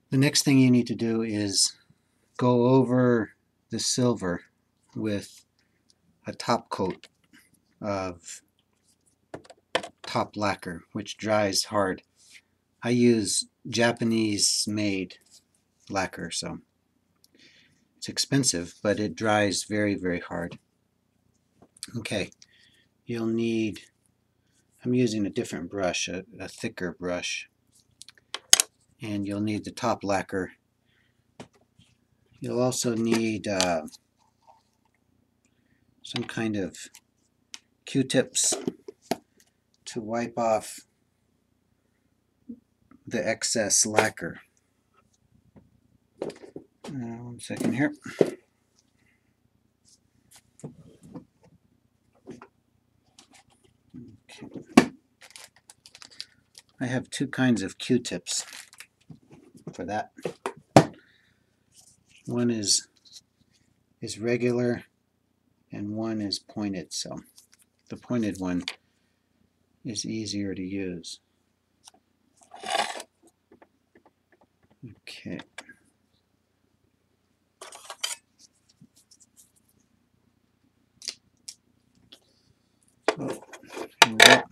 The next thing you need to do is go over the silver with a top coat of top lacquer, which dries hard. I use Japanese-made lacquer, so it's expensive, but it dries very, very hard. Okay, you'll need, I'm using a different brush, a thicker brush, and you'll need the top lacquer. You'll also need some kind of Q-tips to wipe off the excess lacquer. One second here. Okay. I have two kinds of Q-tips for that. One is regular and one is pointed, so the pointed one is easier to use. Okay. So, here we go.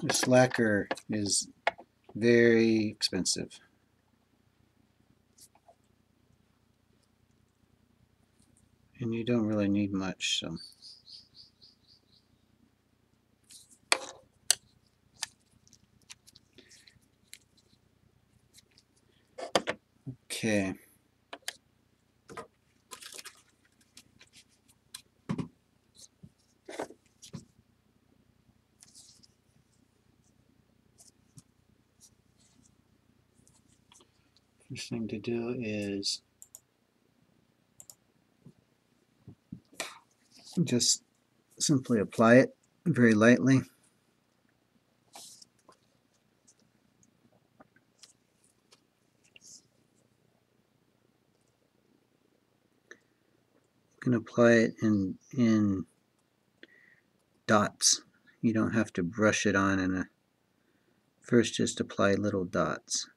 This lacquer is very expensive. And you don't really need much, so. Okay. First thing to do is just simply apply it very lightly. You can apply it in dots. You don't have to brush it on in a first, just apply little dots.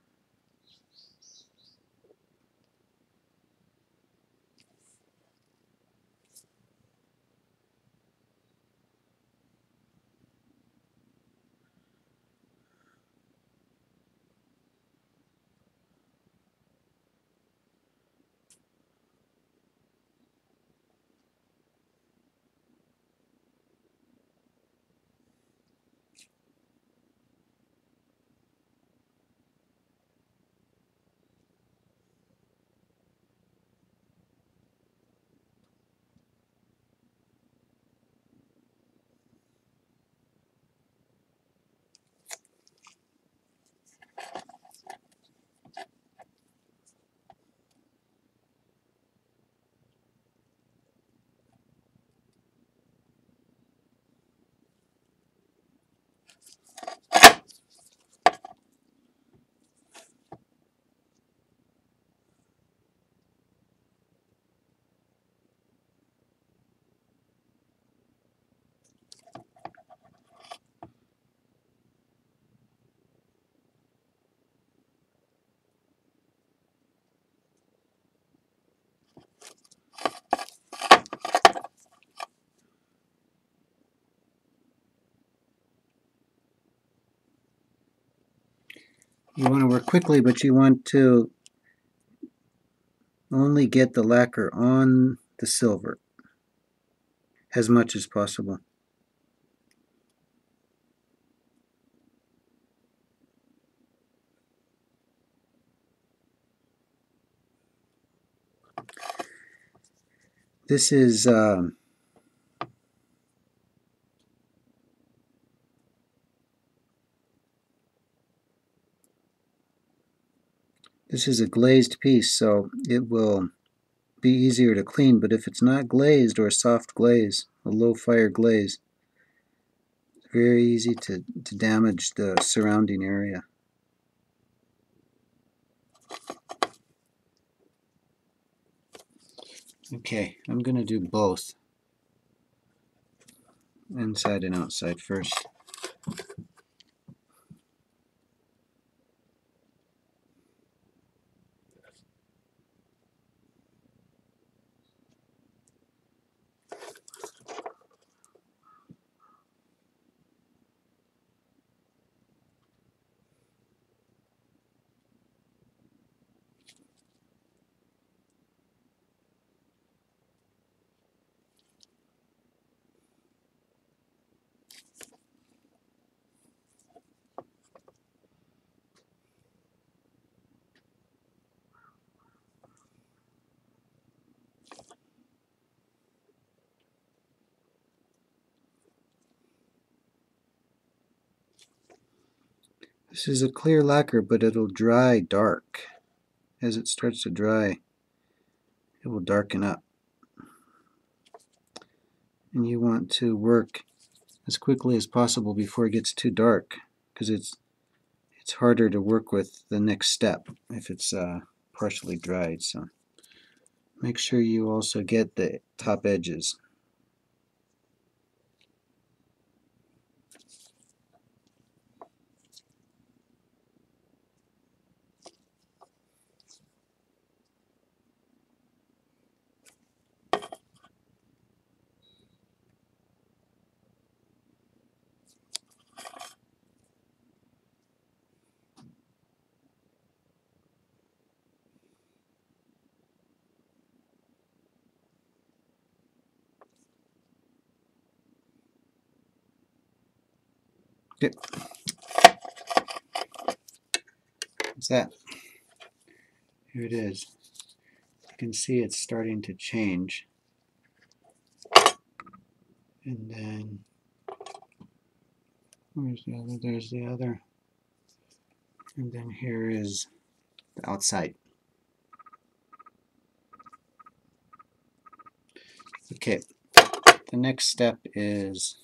You want to work quickly, but you want to only get the lacquer on the silver as much as possible. This is a glazed piece, so it will be easier to clean, but if it's not glazed or a soft glaze, a low fire glaze, it's very easy to damage the surrounding area. Okay, I'm going to do both, inside and outside first. This is a clear lacquer, but it'll dry dark. As it starts to dry, it will darken up. And you want to work as quickly as possible before it gets too dark, because it's harder to work with the next step if it's partially dried. So make sure you also get the top edges. Good. What's that? Here it is. You can see it's starting to change. And then, where's the other? There's the other. And then here is the outside. Okay, the next step is,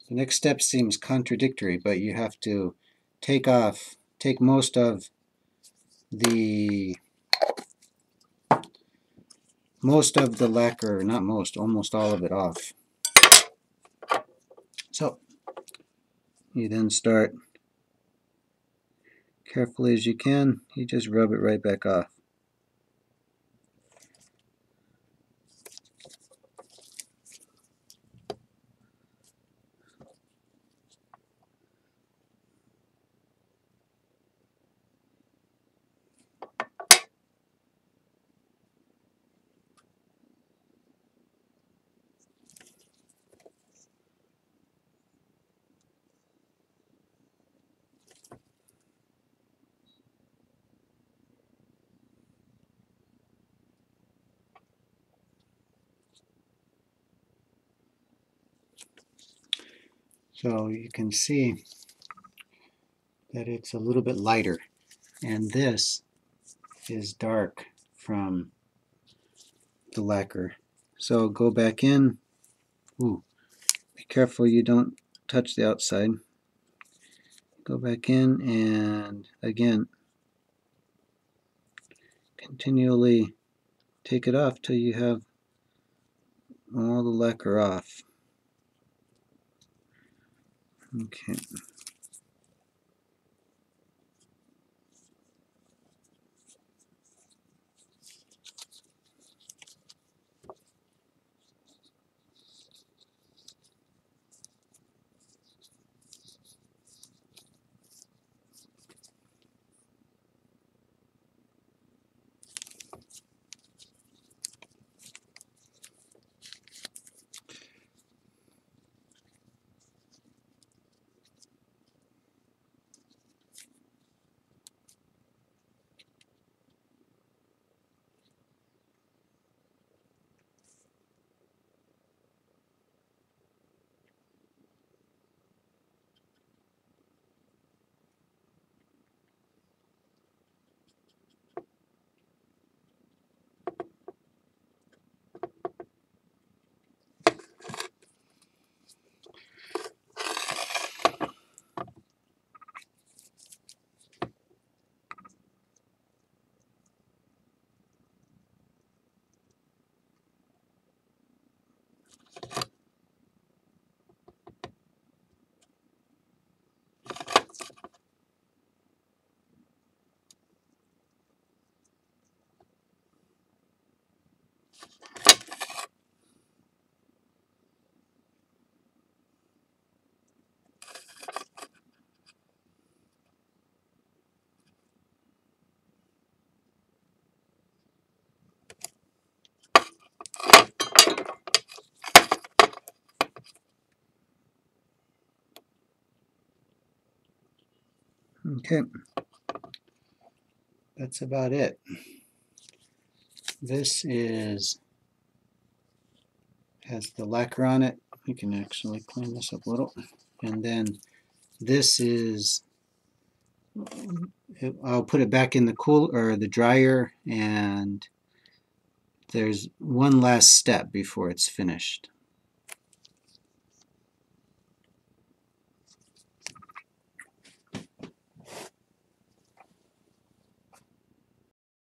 the next step seems contradictory, but you have to take most of the lacquer, not most, almost all of it off. So you then start carefully as you can, you just rub it right back off. So you can see that it's a little bit lighter, and this is dark from the lacquer. So go back in. Ooh, be careful you don't touch the outside. Go back in and again continually take it off till you have all the lacquer off. Okay. Okay, that's about it. This has the lacquer on it. We can actually clean this up a little. And then this is, I'll put it back in the dryer, and there's one last step before it's finished.